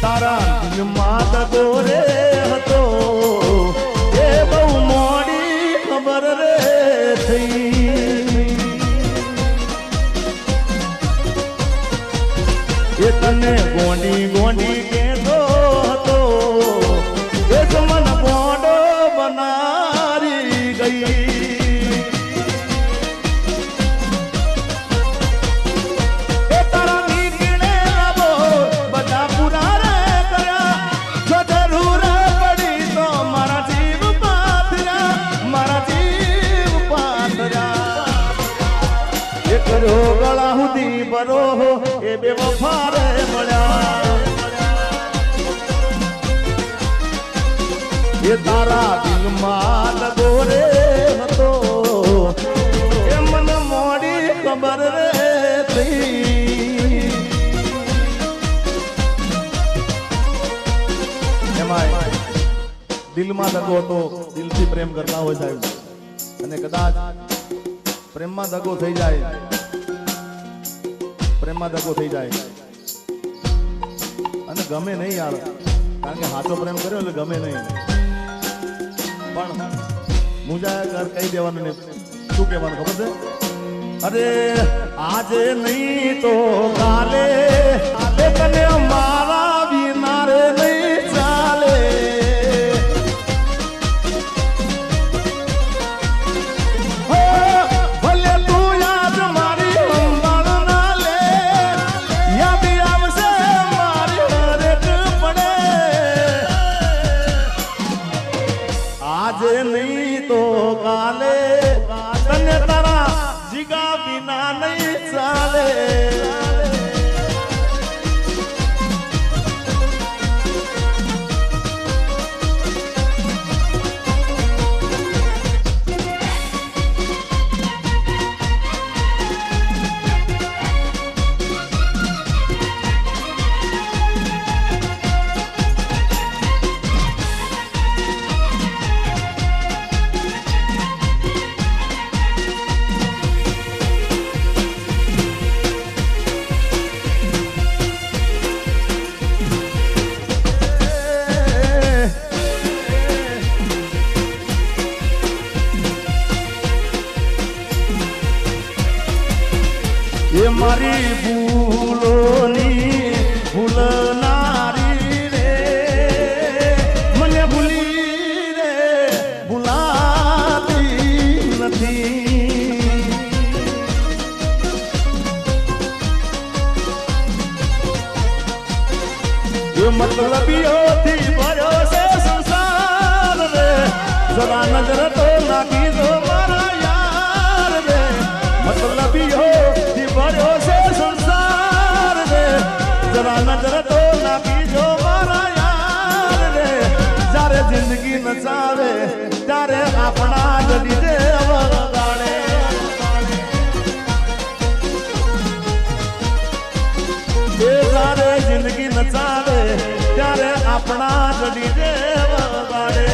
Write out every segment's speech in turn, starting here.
તારા દિલમાં દગો રે હતો એ બહુ મોડી ખબર રે થઈ એ તને ગોંડી ગોંડી કેતો હતો એ તો મન બોંડો બનારી ગઈ એ તારા નીકળે લાવો બધા પૂરા રે કર્યા જો જરૂર પડી તો મારા જીવ પાથર્યા એ કર્યો ગળા સુધી બરો એ બે વફા રે મળ્યા એ તારા દિલમાં દગો રે હતો એ મને મોડી ખબર રે થઈ એમાં દિલમાં દગો હતો દિલથી પ્રેમ કરતા હોય સાહેબ અને કદાચ પ્રેમમાં દગો થઈ જાય પ્રેમમાં દગો થઈ જાય અને ગમે નહીં યાર કારણ કે સાચો પ્રેમ કર્યો એટલે ગમે નહીં પણ મુજા ઘર કહી દેવાનું ને શું કહેવાનું ખબર છે અરે આજે નહીં તો કાલે તને મારા વિના રે નહીં ચાલે આજે નહીં તો કાલે તને તારા જીગા વિના નહીં ચાલે એ મારી ભૂલોની ભૂલનારી રે મને ભૂલી રે ભૂલાતી નથી એ મતલબીઓથી ભર્યો છે સંસાર રે જરા નજર તો નાખી દો મારા યાર રે મતલબીઓ ભર્યો છે સંસાર રે જરા નજર તો નાખી જો મારા યાર રે જ્યારે જિંદગી નચાવે ત્યારે આપણા જડી દે વગાડે એ જ્યારે જિંદગી નચાવે ત્યારે આપણા જડી દે વગાડે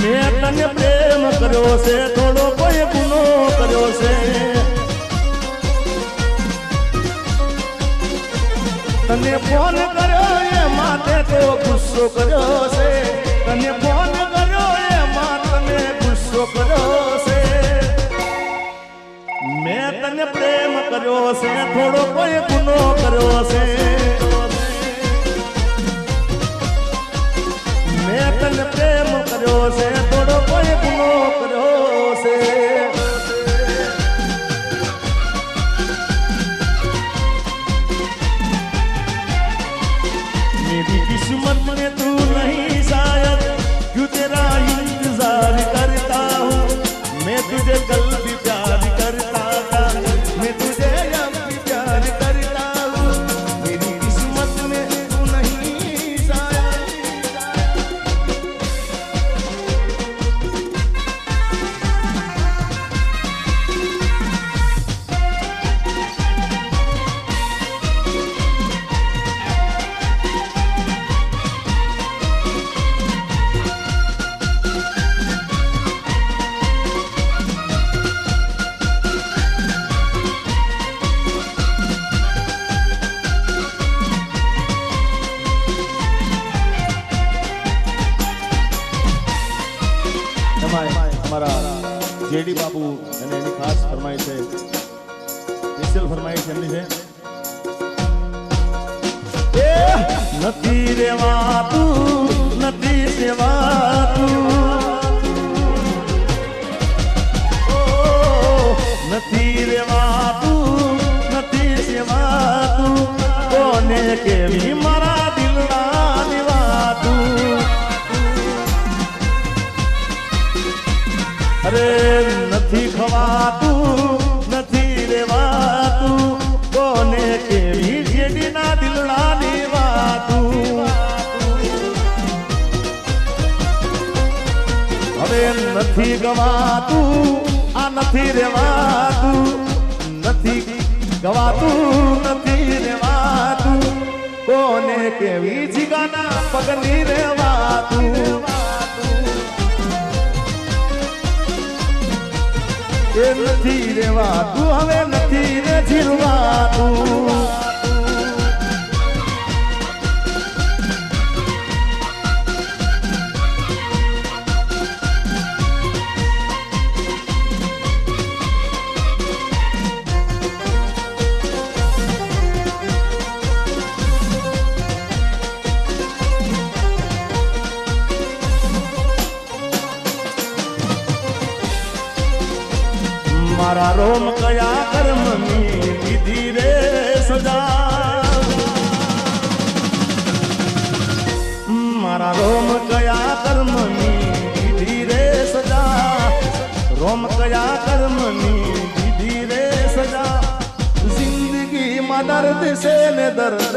મેં તને પ્રેમ કર્યો છે થોડો કોઈ ગુનો કર્યો છે તને ફોન કર્યો એ માટે તો ગુસ્સો કર્યો છે તને ફોન કર્યો એ માટે ગુસ્સો કર્યો છે મેં તને પ્રેમ કર્યો છે થોડો કોઈ ગુનો કર્યો છે મેં તને પ્રેમ કર્યો છે થોડો કોઈ ગુનો કર્યો છે मेरी किस्मत में तू नहीं शायद क्यों तेरा इंतजार करता हूँ मैं तुझे कल भी प्यार करता था मैं तुझे अब भी प्यार करता हूँ मेरी किस्मत में तू नहीं शायद જેડી બાબુ અને એની ખાસ ફરમાઈ છે, સ્પેશિયલ ફરમાઈ છે એમની છે નથી રેવાતું નથી સેવાતું નથી રેવાતું નથી સેવાતું કોને કેવી મારા દિલના નિવાતું અરે નથી ખવાતું નથી રેવાતું કોને કેવી જેડીના દિલના નિવાતું હવે નથી ગવાતું આ નથી રેવાતું નથી ગવાતું નથી રેવાતું કોને કેવી જીગાના પગની રેવાતું એ નથી રેવાતું હવે નથી રે જીરવાતું મારા રોમ કયા કર્મની દીધી રે સજા મારા રોમ કયા કર્મની દીધી રે સજા રોમ કયા કર્મની દીધી રે સજા જિંદગીમાં દર્દ છે ને દર્દ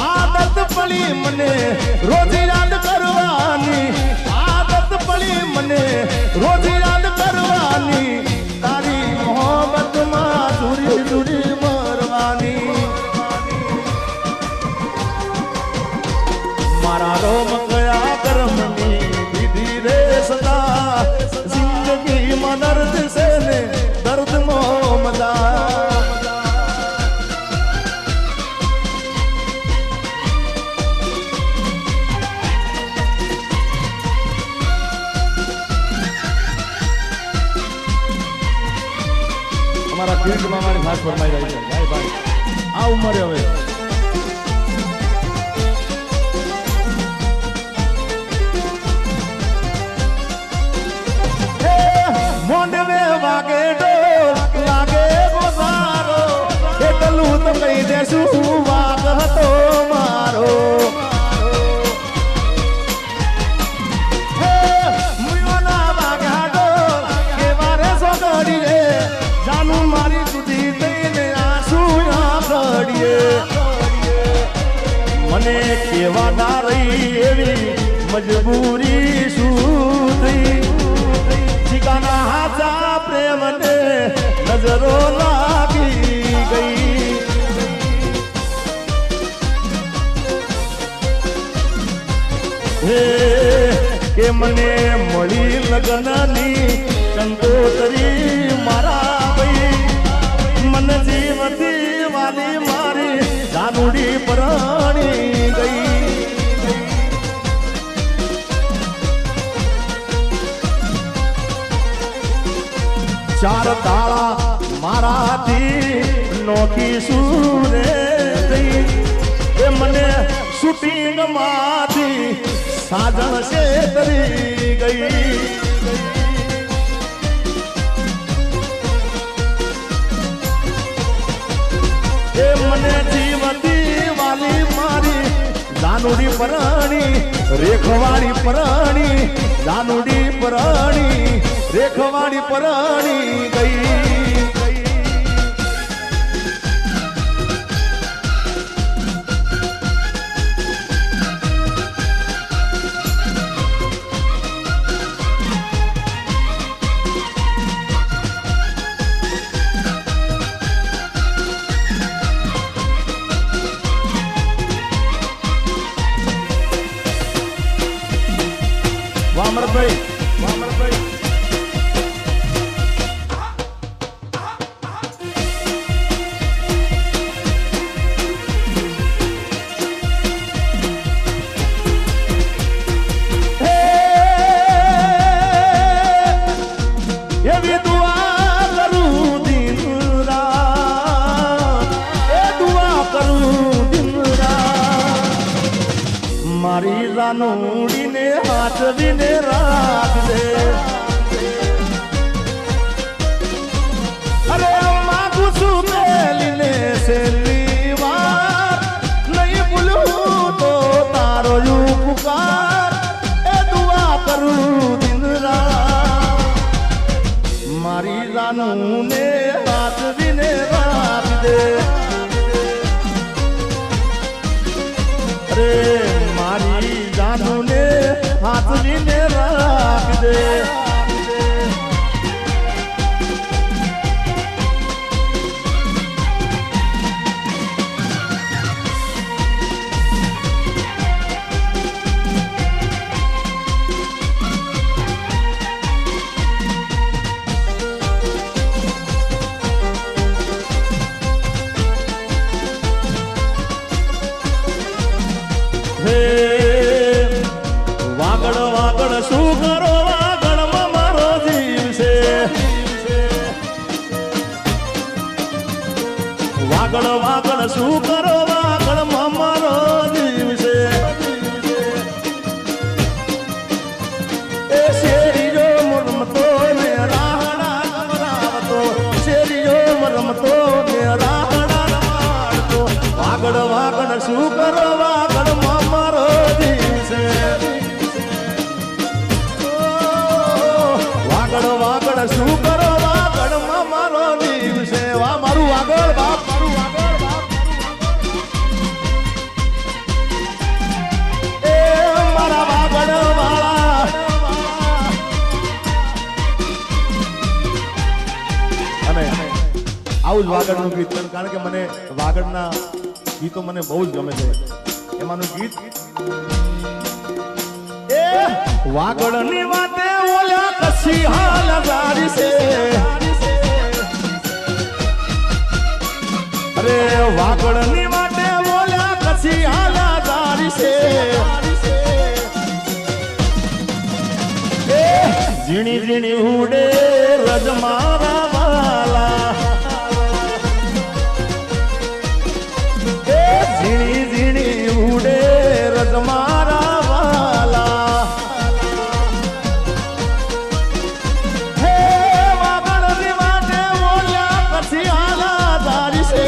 આદત પડી મને રોજ યાદ કરવાની આદત પડી મને રોજ યાદ કરવાની તારી મોહબ્બતમાં દૂરી દૂરી મરવાની મારા રોમ કયા કર્મની દીધી રે સદા જિંદગીમાં દર્દ છે ને દર્દ મોહમ્મદા અમારા ફિલ્ડ મામાની ખાસ ફરમાઈ રહી છે ભાઈ ભાઈ આ ઉંમરે હવે મોંડવે વાગે ડોલ લાગે ગોસારો એટલું તો કહી દેશું વાગ હતો મારો મુયોના વાગ્યા ડોલ કે વારે સોગડી રે જાનું મારી સુધી થઈને આંસુ આંખડીએ મને કેવા ના રહી એવી મજબૂરી શું થઈ શિકાના હાચા પ્રેમને નજરો લાગી ગઈ હે કે મને મળી લગ્નની કંકોતરી મારા ભાઈ મન જીવતી વાલી મારી જાનુડી પરણી ગઈ ચાર તાળા મારાથી નોખી સુરે થઈ એ મને શૂટિંગ માંથી સાજણ છેતરી ગઈ એ મને જીવતી વાલી મારી જાનુડી પરણી રેખવાડી પરણી જાનુડી પરણી રેખવાડી પરણી ગઈ વામરભાઈ એવી દુઆ કરું દિન રાત, એ દુઆ કરું દિન રાત. મારી રાનુડીને હાચવીને રાખજે. અરે માગું છું મેલીને છેલ્લી વાર, નહીં ભૂલું તો તારો ઉપકાર, એ દુઆ કરું દિન રાત. મારી રાનુને હાચવીને રાખજે. અરે મારી જાનુને હાથવીને રાખજે. વાગડ વાગડ શું કરો વાગડમાં મારો જીવ છે. વાગડ વાગડ શું કરો વાગડમાં મારો જીવ છે. એ શેરીઓ રમતો ને રાહડા રમાડતો, શેરીઓ રમતો ને રાહડા રમાડતો. વાગડ વાગડ શું કરો વાગડમાં મારો જીવ છે. વાગડ વાગડ શું કરો વાગડમાં મારો જીવ છે. વા મારું વાગડ બાપ, મારું વાગડ બાપ. એ મારા વાગડ વાળા. અને આવું જ વાગડનું ગીત, કારણ કે મને વાગડના ગીતો મને બહુ જ ગમે છે. એમાંનું ગીત એ વાગડની વાતે ઓલા કસી હાલ જારી છે. અરે વાગડની વાતે ઓલા કસી હાલ જારી છે. એ ઝીણી ઝીણી ઉડે રજ મારા વાલા. એ ઝીણી ઝીણી ઉડે રજ મારા વાલા. હે વાગડની વાતે ઓલા કસી હાલ જારી છે.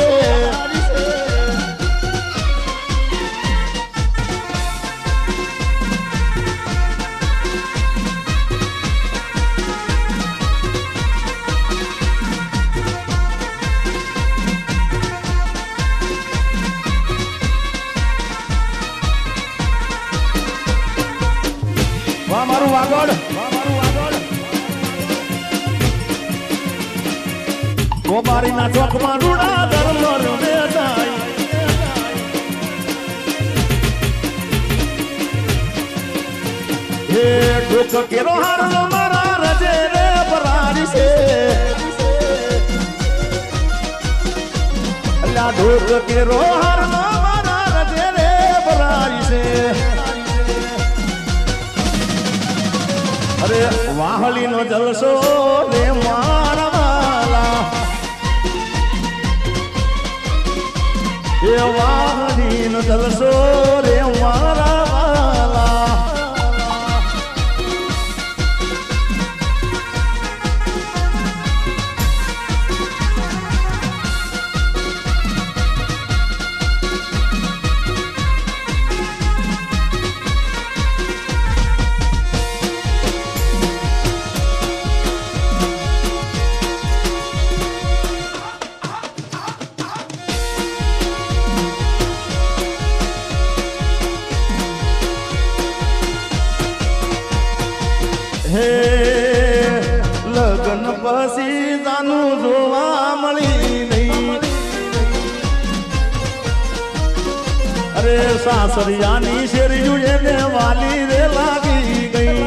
વાહ મારું વાગડ, વાહ મારું વાગડ. ગોબારીના ચોકમાં રૂડા ધર્મર બેસાય. હે ડોક કેરો હાર મારા રજે રે ભરારી છે. અલ્લા ડોક કેરો હાર મારા રજે રે ભરારી છે. અરે વાહલીનો જલસો રે મારા વાલા. એ વાહલીનો જલસો રે મારા વાલા. હે લગન પછી જાનું જોવા મળી નહીં. અરે સાસરિયાની શેરીયું એને વાલી રે લાગી ગઈ.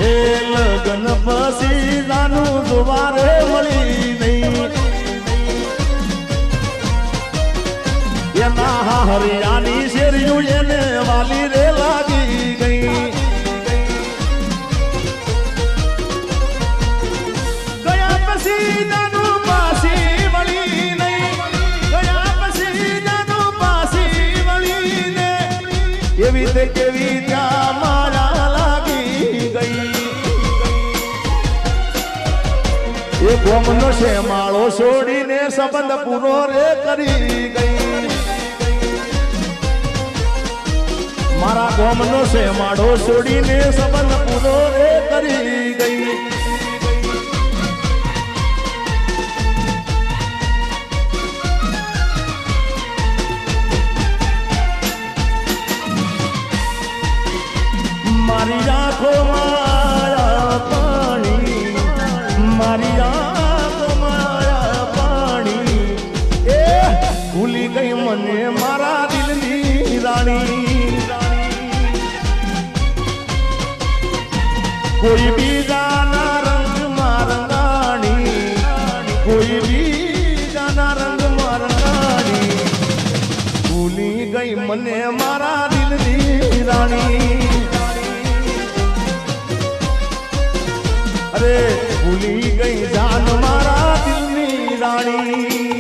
હે લગન પછી જાનું જોવા રે મળી નહીં. એના હરિયાની શેરીયું એને વાલી રે લાગી ગઈ. એ ગોમનો છે માળો છોડીને સંબંધ પૂરો રે કરી ગઈ મારા ગોમનો છે માળો છોડીને સંબંધ પૂરો રે કરી ગઈ મારી આંખોમાં પાણી મારી આંખોમાં પાણી એ ભૂલી ગઈ મને મારા દિલની રાણી કોઈ બીજાના રંગમાં રંગાણી કોઈ બીજાના રંગમાં રંગાણી ભૂલી ગઈ મને મારા દિલની રાણી અરે ભૂલી ગઈ જાન મારા દિલની રાણી